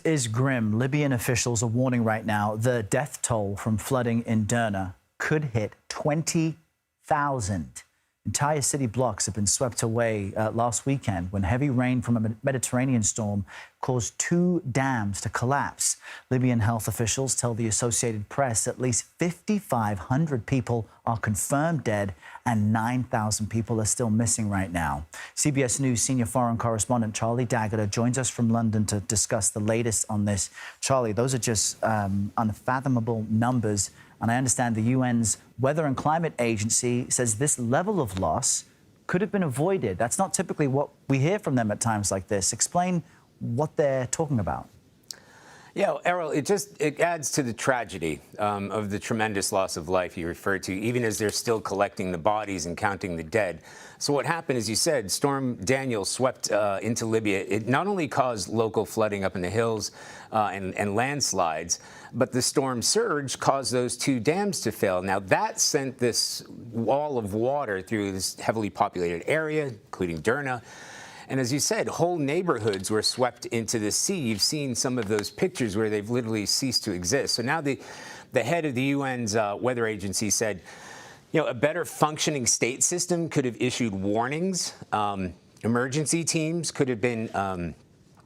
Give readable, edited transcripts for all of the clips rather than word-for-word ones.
is grim. Libyan officials are warning right now the death toll from flooding in Derna could hit 20,000. Entire city blocks have been swept away last weekend when heavy rain from a Mediterranean storm caused 2 dams to collapse. Libyan health officials tell the Associated Press at least 5,500 people are confirmed dead and 9,000 people are still missing right now. CBS News senior foreign correspondent Charlie D'Agata joins us from London to discuss the latest on this. Charlie, those are just unfathomable numbers. And I understand the UN's Weather and Climate Agency says this level of loss could have been avoided. That's not typically what we hear from them at times like this. Explain what they're talking about. Yeah, Errol, it adds to the tragedy of the tremendous loss of life you referred to, even as they're still collecting the bodies and counting the dead. So what happened, as you said, Storm Daniel swept into Libya. It not only caused local flooding up in the hills and landslides, but the storm surge caused those 2 dams to fail. Now, that sent this wall of water through this heavily populated area, including Derna. And as you said, whole neighborhoods were swept into the sea. You've seen some of those pictures where they've literally ceased to exist. So now the head of the UN's weather agency said, you know, a better functioning state system could have issued warnings. Emergency teams could have been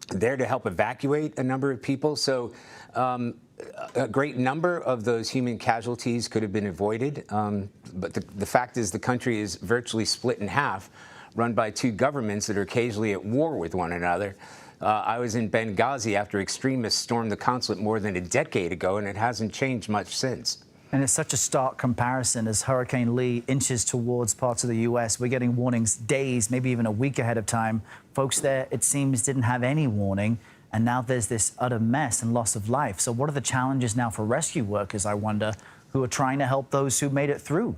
there to help evacuate a number of people. So a great number of those human casualties could have been avoided. But the fact is the country is virtually split in half, run by 2 governments that are occasionally at war with one another. I was in Benghazi after extremists stormed the consulate more than a decade ago, and it hasn't changed much since. And it's such a stark comparison as Hurricane Lee inches towards parts of the U.S. We're getting warnings days, maybe even a week ahead of time. Folks there, it seems, didn't have any warning. And now there's this utter mess and loss of life. So what are the challenges now for rescue workers, I wonder, who are trying to help those who made it through?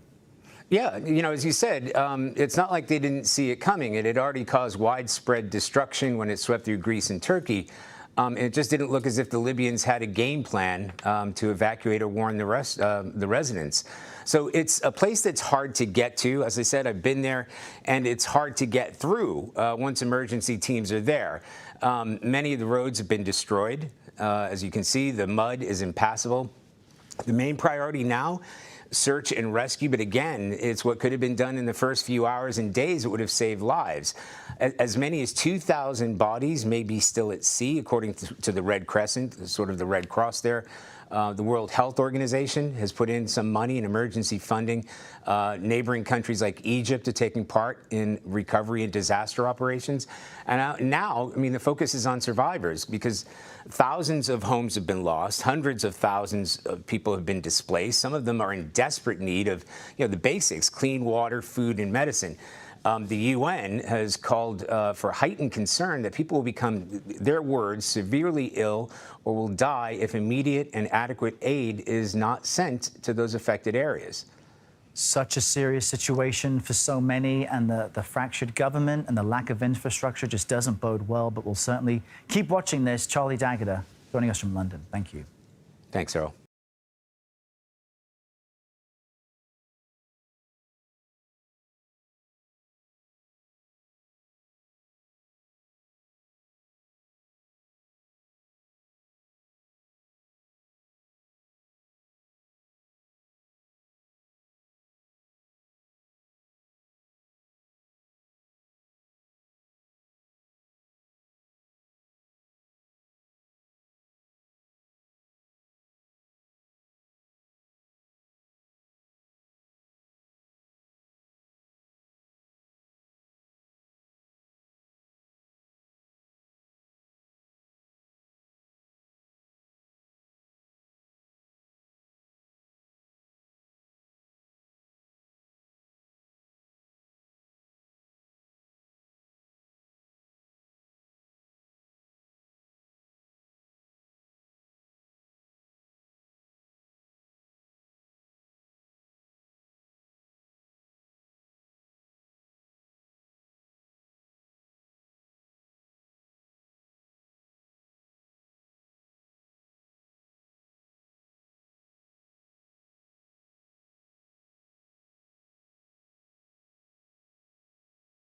Yeah, you know, as you said, it's not like they didn't see it coming. It had already caused widespread destruction when it swept through Greece and Turkey. It just didn't look as if the Libyans had a game plan to evacuate or warn the residents. So it's a place that's hard to get to. As I said, I've been there, and it's hard to get through once emergency teams are there. Many of the roads have been destroyed. As you can see, the mud is impassable. The main priority now, search and rescue, but again, it's what could have been done in the first few hours and days that would have saved lives. As many as 2,000 bodies may be still at sea, according to the Red Crescent, sort of the Red Cross there. The World Health Organization has put in some money in emergency funding. Neighboring countries like Egypt are taking part in recovery and disaster operations. And now, I mean, the focus is on survivors because thousands of homes have been lost. Hundreds of thousands of people have been displaced. Some of them are in desperate need of, you know, the basics, clean water, food, and medicine. The UN has called for heightened concern that people will become, their words, severely ill or will die if immediate and adequate aid is not sent to those affected areas. Such a serious situation for so many, and the fractured government and the lack of infrastructure just doesn't bode well, but we'll certainly keep watching this. Charlie D'Agata joining us from London. Thank you. Thanks, Earl.